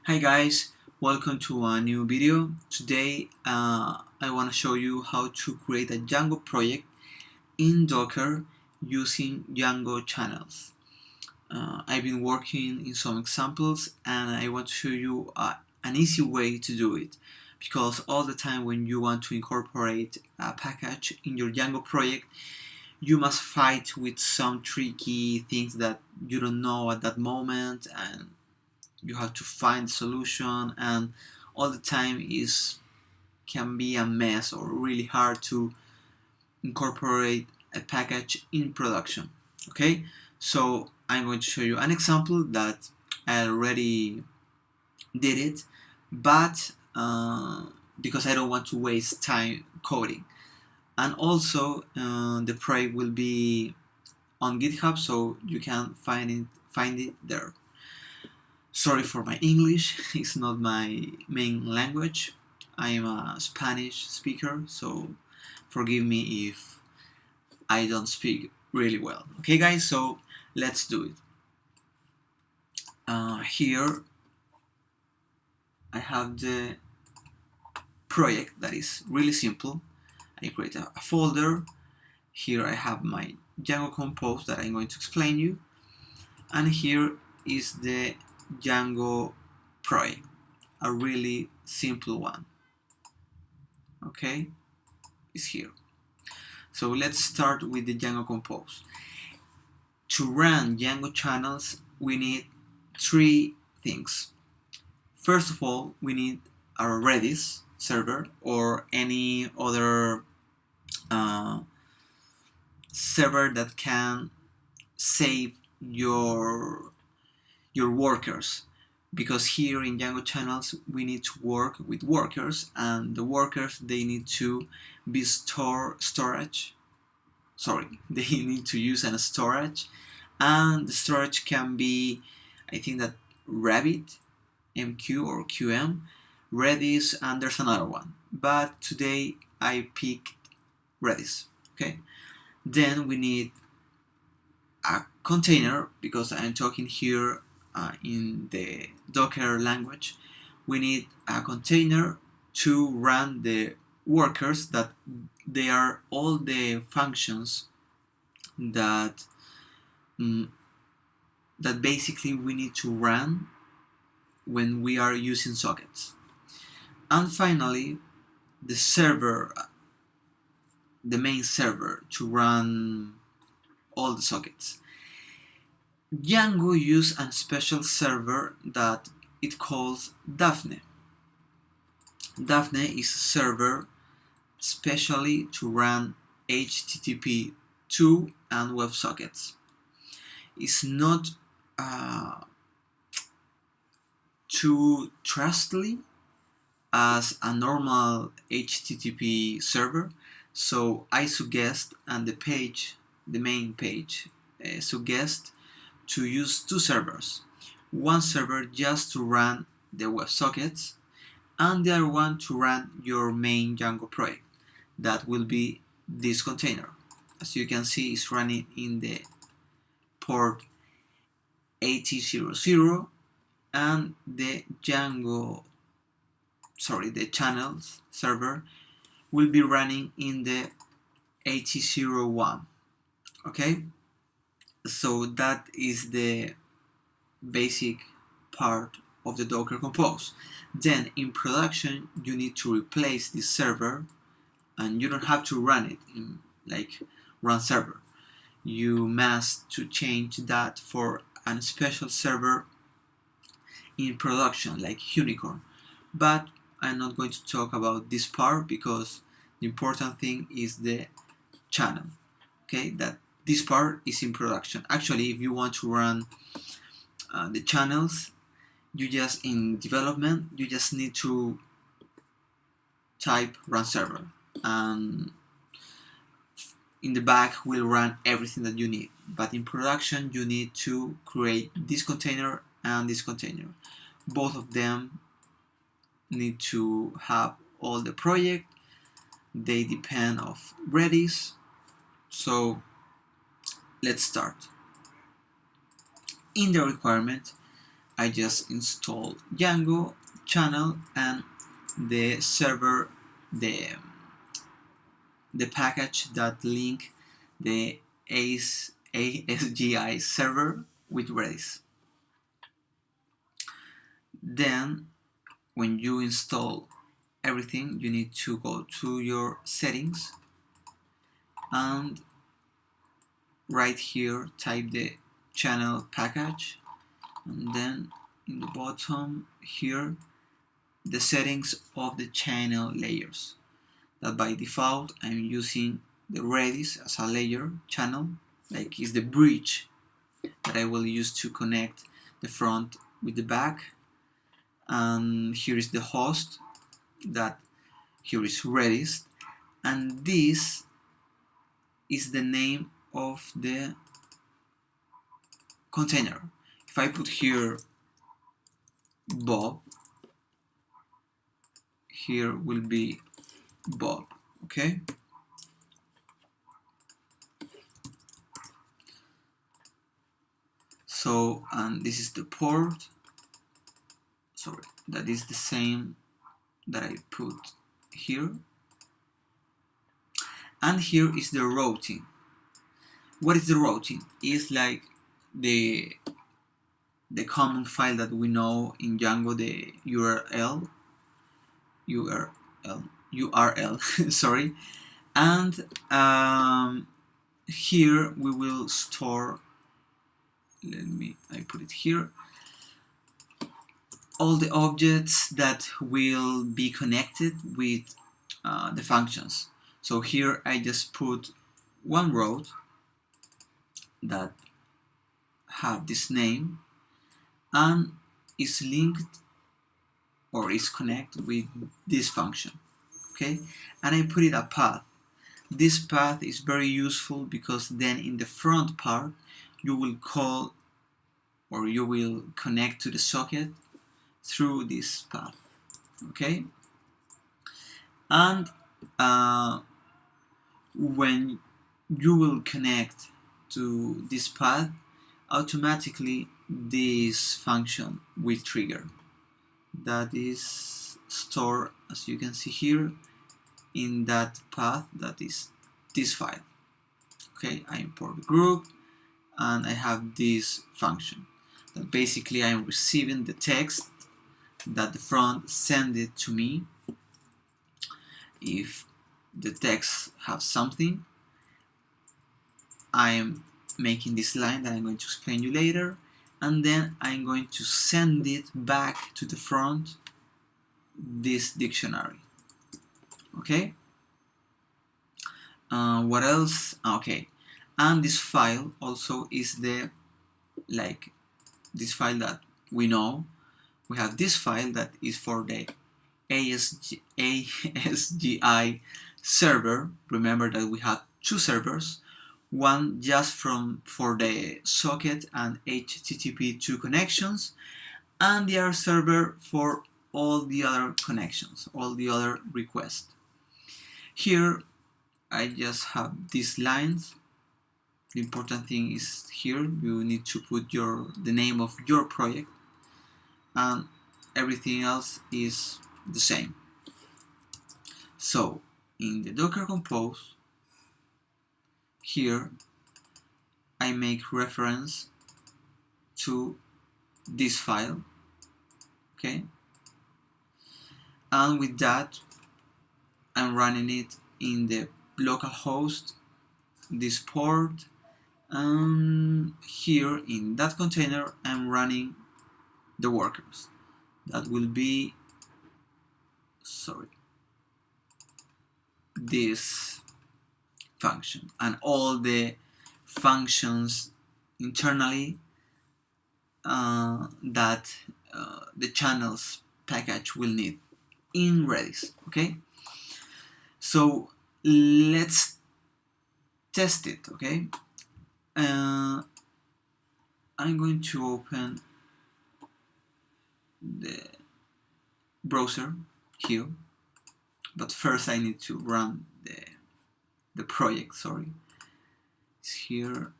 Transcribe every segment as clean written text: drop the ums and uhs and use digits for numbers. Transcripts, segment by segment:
Hi guys, welcome to a new video. Today I want to show you how to create a Django project in Docker using Django Channels. I've been working in some examples and I want to show you an easy way to do it, because all the time when you want to incorporate a package in your Django project, you must fight with some tricky things that you don't know at that moment, and you have to find the solution, and all the time is can be a mess or really hard to incorporate a package in production. Okay, so I'm going to show you an example that I already did it, but because I don't want to waste time coding, and also the project will be on GitHub, so you can find it there. Sorry for my English, it's not my main language. I am a Spanish speaker, so forgive me if I don't speak really well. Okay guys, so let's do it. Here I have the project that is really simple. I create a folder. Here I have my Django Compose that I'm going to explain you, and here is the Django project, a really simple one. Okay, is here. So let's start with the Django Compose. To run Django channels, we need three things. First of all, we need our Redis server or any other server that can save your workers, because here in Django channels we need to work with workers, and the workers, they need to be storage. They need to use a storage, and the storage can be, I think that Rabbit, MQ or QM, Redis, and there's another one, but today I picked Redis. Okay, then we need a container, because I'm talking here in the Docker language. We need a container to run the workers, that they are all the functions that that basically we need to run when we are using sockets. And finally, the server, the main server to run all the sockets. Django uses a special server that it calls Daphne. Daphne is a server specially to run HTTP2 and WebSockets. It's not too trustworthy as a normal HTTP server, so I suggest, and the main page suggests to use two servers. One server just to run the WebSockets, and the other one to run your main Django project. That will be this container. As you can see, it's running in the port 8000, and the channels server will be running in the 8001. Okay, so that is the basic part of the Docker Compose. Then in production you need to replace this server, and you don't have to run it in like run server. You must to change that for a special server in production like Unicorn. But I'm not going to talk about this part, because the important thing is the channel. Okay, that this part is in production. Actually, if you want to run the channels, you just in development, you just need to type run server, and in the back will run everything that you need. But in production you need to create this container and this container. Both of them need to have all the project. They depend of Redis. So let's start. In the requirement I just install Django channel and the server, the package that link the ASGI server with Redis. Then when you install everything, you need to go to your settings and right here type the channel package, and then in the bottom here the settings of the channel layers, that by default I'm using the Redis as a layer channel, like is the bridge that I will use to connect the front with the back. And here is the host, that here is Redis, and this is the name of the container. If I put here Bob, here will be Bob, okay? So, and this is the port, sorry, that is the same that I put here. And here is the routing. What is the routing? It's like the common file that we know in Django, the URL, sorry. And here we will store, I put it here, all the objects that will be connected with the functions. So here I just put one route that have this name and is linked or is connected with this function, okay? And I put it a path. This path is very useful because then in the front part you will call or you will connect to the socket through this path, okay? And when you will connect to this path, automatically this function will trigger. That is stored, as you can see here, in that path, that is this file. Okay, I import the group and I have this function that basically I'm receiving the text that the front send it to me. If the text have something, I'm making this line that I'm going to explain you later, and then I'm going to send it back to the front, this dictionary. Okay, what else? Okay, and this file also is the, like this file that we know. We have this file that is for the ASGI server. Remember that we have two servers, one just for the socket and HTTP2 connections, and the other server for all the other connections, all the other requests. Here I just have these lines. The important thing is here you need to put the name of your project, and everything else is the same. So in the Docker Compose, here I make reference to this file, okay, and with that I'm running it in the localhost, this port, and here in that container I'm running the workers. That will be, sorry, this function and all the functions internally that the channels package will need in Redis. Okay, so let's test it. Okay, I'm going to open the browser here, but first I need to run the project. Sorry, it's here.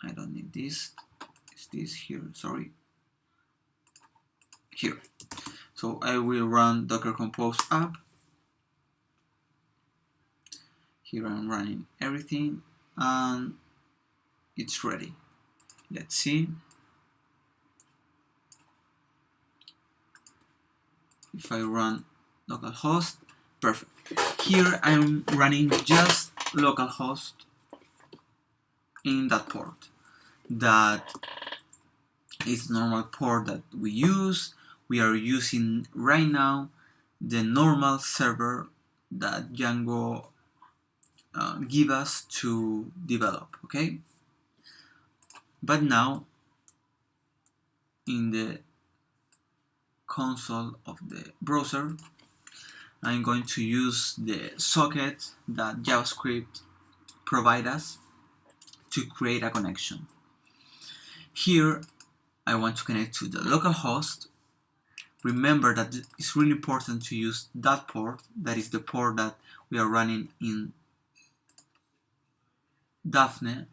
I don't need this. It's this here. Sorry, here. So I will run docker compose app. Here I'm running everything and it's ready. Let's see if I run localhost. Perfect. Here I'm running just localhost in that port. That is the normal port that we use. We are using right now the normal server that Django give us to develop, okay? But now in the console of the browser I'm going to use the socket that JavaScript provide us to create a connection. Here I want to connect to the local host. Remember that it's really important to use that port, that is the port that we are running in Daphne.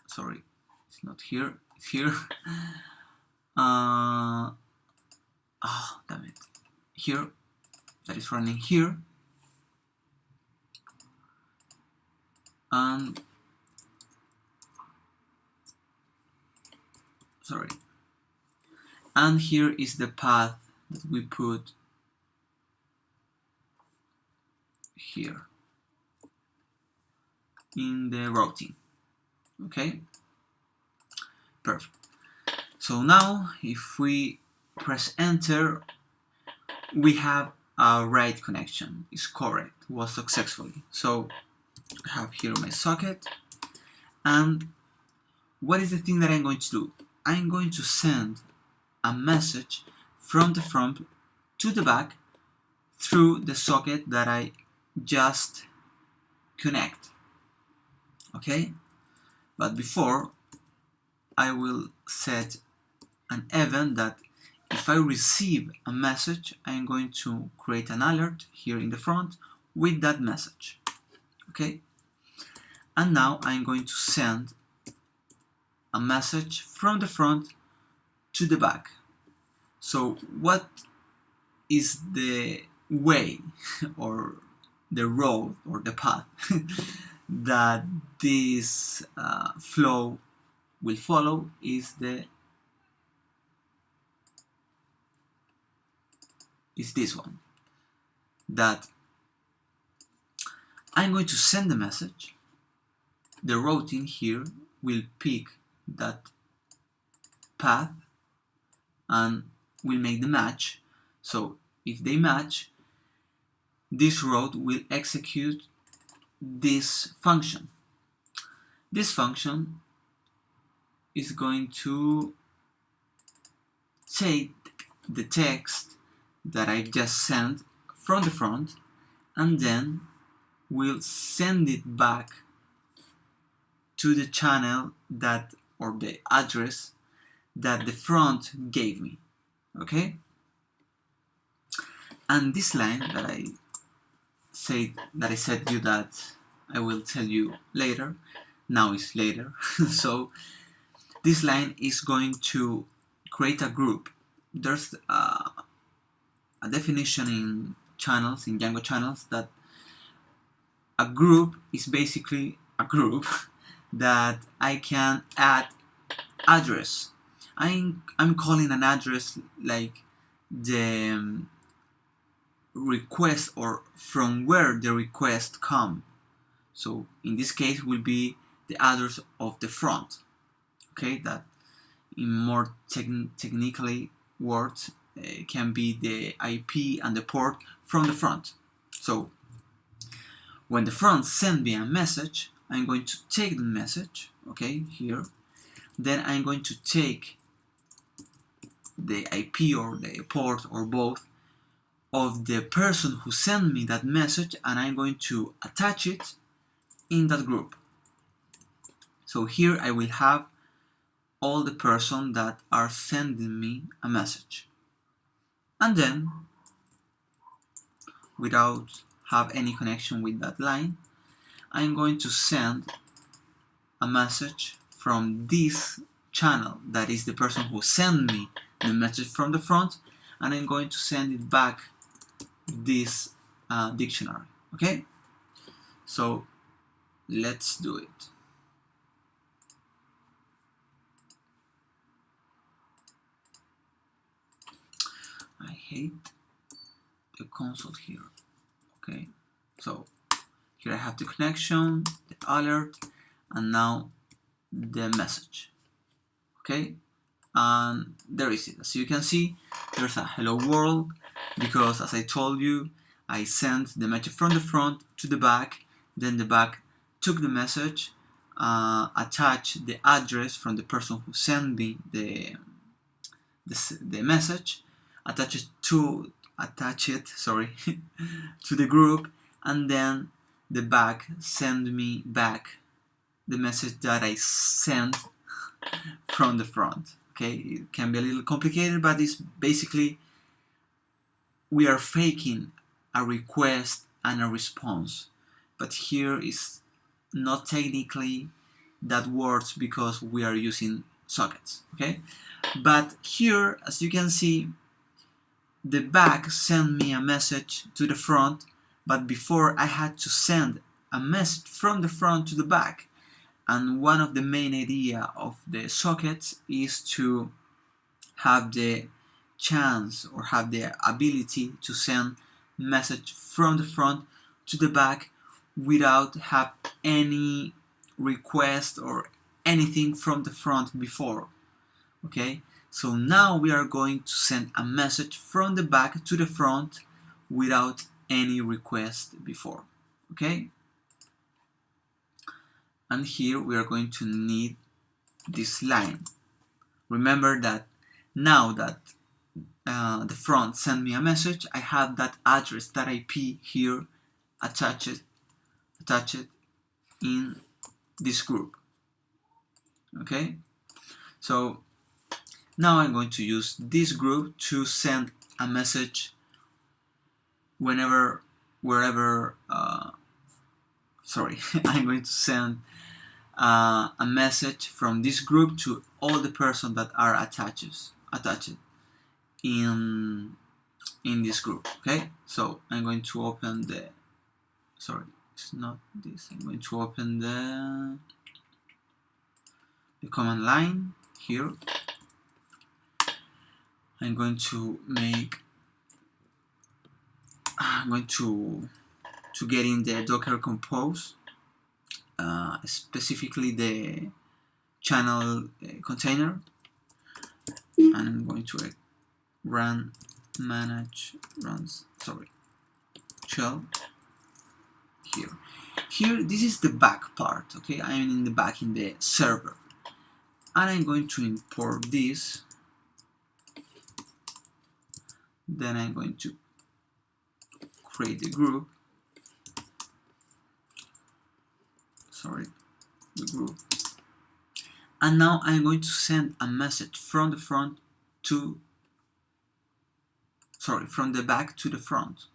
Sorry, it's not here, it's here. Oh, damn it. Here, that is running here. And sorry. And here is the path that we put here in the routing. Okay, perfect. So now if we press enter, we have a right connection. It's correct, was successfully. So I have here my socket, and what is the thing that I'm going to do? I'm going to send a message from the front to the back through the socket that I just connect. Okay, but before I will set an event that if I receive a message, I'm going to create an alert here in the front with that message. Okay, and now I'm going to send a message from the front to the back. So what is the way or the road or the path that this flow will follow is this one, that I'm going to send the message. The routing here will pick that path and will make the match. So if they match, this route will execute this function. This function is going to take the text that I just sent from the front and then will send it back to the channel that, or the address that the front gave me. Okay, and this line that I said you that I will tell you later, now is later. So this line is going to create a group. There's a definition in channels, in Django channels, that a group is basically a group that I can add address. I'm calling an address like the request, or from where the request come. So in this case will be the address of the front. Okay, that in more technically words can be the IP and the port from the front. So when the front send me a message, I'm going to take the message, okay, here. Then I'm going to take the IP or the port or both of the person who sent me that message, and I'm going to attach it in that group. So here I will have all the person that are sending me a message, and then without have any connection with that line, I'm going to send a message from this channel, that is the person who sent me the message from the front, and I'm going to send it back this dictionary. Okay, so let's do it. I hate the console here. Okay, so here I have the connection, the alert, and now the message. Okay, and there is it. As you can see, there's a hello world, because as I told you, I sent the message from the front to the back, then the back took the message, attached the address from the person who sent me the message, attach it to the group, and then the back send me back the message that I sent from the front. Okay, it can be a little complicated, but it's basically we are faking a request and a response, but here is not technically that works because we are using sockets. Okay, but here, as you can see, the back sent me a message to the front, but before I had to send a message from the front to the back. And one of the main idea of the sockets is to have the chance or have the ability to send message from the front to the back without have any request or anything from the front before. Okay, so now we are going to send a message from the back to the front without any request before. Okay, and here we are going to need this line. Remember that now that the front sent me a message, I have that address, that IP here attached in this group. Okay, so now I'm going to use this group to send a message wherever I'm going to send a message from this group to all the persons that are attached in this group. Okay, so I'm going to open the it's not this. I'm going to open the command line here. I'm going to get in the Docker Compose, specifically the channel container, and I'm going to run shell here. This is the back part. Okay, I am in the back in the server, and I'm going to import this. Then I'm going to create the group. And now I'm going to send a message from the front to from the back to the front.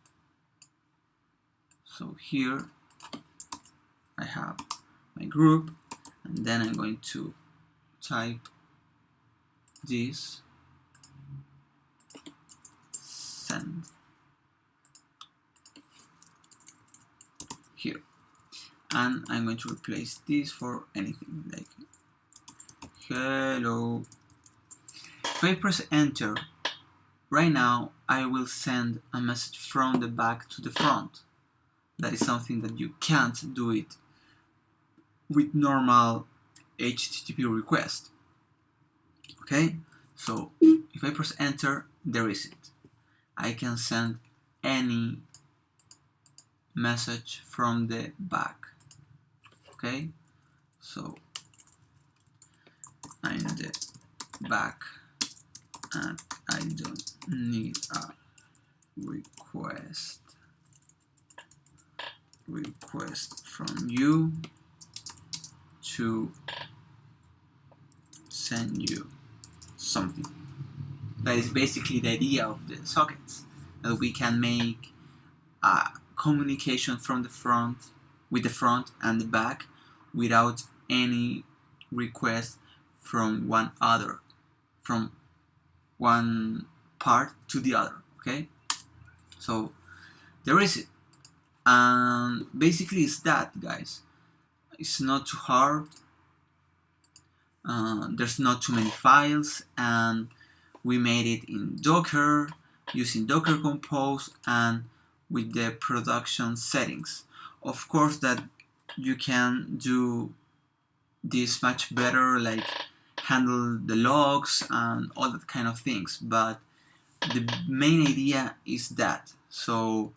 So here I have my group, and then I'm going to type this send here, and I'm going to replace this for anything like hello. If I press enter, right now I will send a message from the back to the front. That is something that you can't do it with normal HTTP request. Okay, so if I press enter, there is it. I can send any message from the back. Okay, so I'm the back and I don't need a request from you to send you something. That is basically the idea of the sockets, that we can make a communication from the front with the front and the back without any request from one part to the other. Okay, so there is it, and basically it's that, guys. It's not too hard. There's not too many files, and we made it in Docker using Docker Compose and with the production settings. Of course that you can do this much better, like handle the logs and all that kind of things, but the main idea is that. So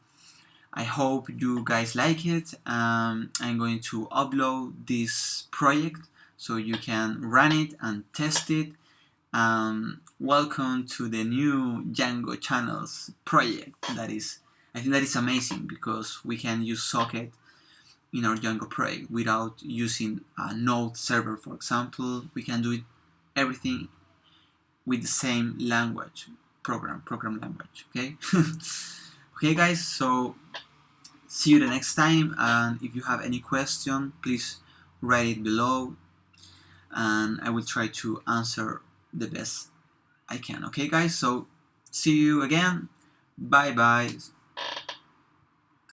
I hope you guys like it. I'm going to upload this project so you can run it and test it. Welcome to the new Django Channels project. I think that is amazing because we can use socket in our Django project without using a node server, for example. We can do it everything with the same language, program language. Okay. Okay, guys. So see you the next time, and if you have any question, please write it below, and I will try to answer the best I can. Okay, guys. So see you again. Bye bye.